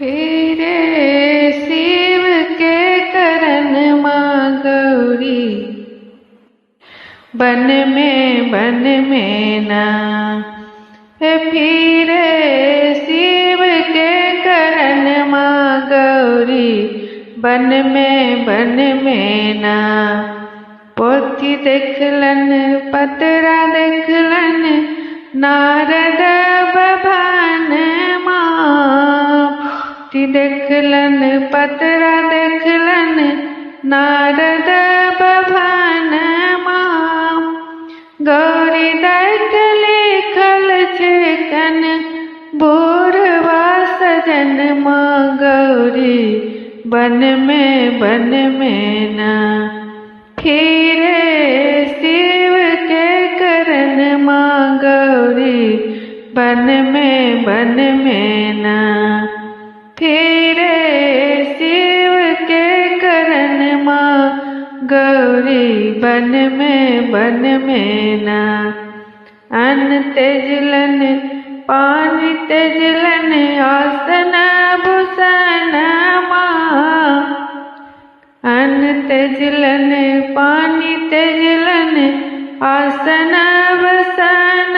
फिरे शिव के करन माँ गौरी, बन में ना। फिरे शिव के करन माँ गौरी, बन में ना। पोथी देखलन पतरा देखलन, नारद बभान माँ। पोथी देखलन पतरा देखलन, नारद बभान माँ। गौरी दैत लिखल छेकन, बूढ़वा सजन माँ गौरी, बन में ना। फिरे शिव के करन माँ गौरी, बन में ना। फिरे शिव के करन माँ गौरी, बन में ना। अन्न तेजलन पानी तेजलन, आसन भूषण माँ। अन्न तेजलन पानी तेजलन, आसन भूषण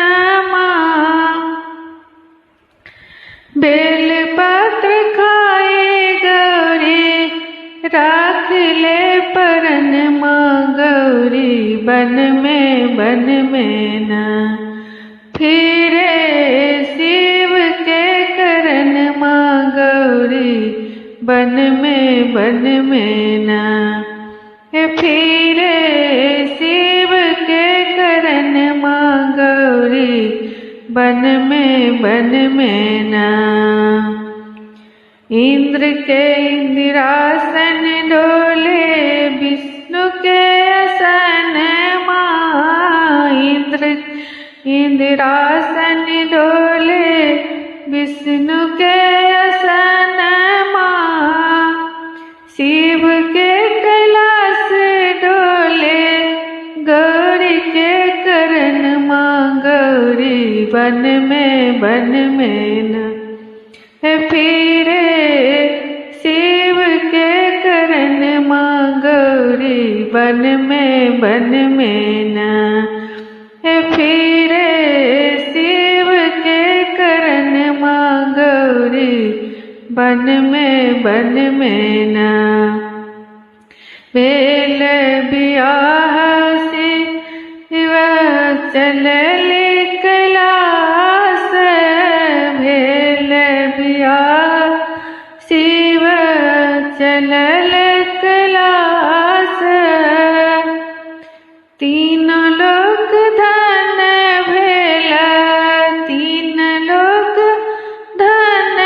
माँ। बेल पत्र खाए गौरी, राख ले परन माँ गौरी, बन में ना। फिरे शिव के करन माँ गौरी, बन में ना। फिरे शिव के करन माँ गौरी, बन में ना। इंद्र के इंदिरासन डोले, विष्णु के आसन माँ। इंदिरासन डोले, विष्णु के आसन माँ। शिव के कैलाश डोले, गौरी के करन माँ गौरी, बन में ना। फिरे शिव के करन माँ गौरी, बन में ना। फिरे शिव के करन माँ गौरी, बन में ना। बेल बियाह शिव चलल कैलाश, भेल बियाह शिव चलल कैलाश। तीनों लोक धन भेला, तीन लोक धन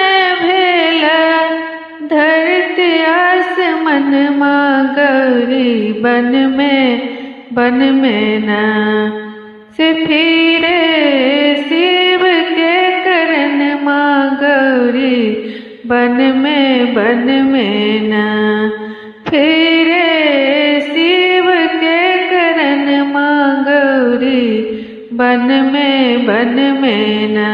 भेला। धरती आसमन माँ गौरी, बन में ना। फिरे शिव के करन माँ गौरी, बन में ना। फिरे शिव के करन माँ गौरी, बन में ना।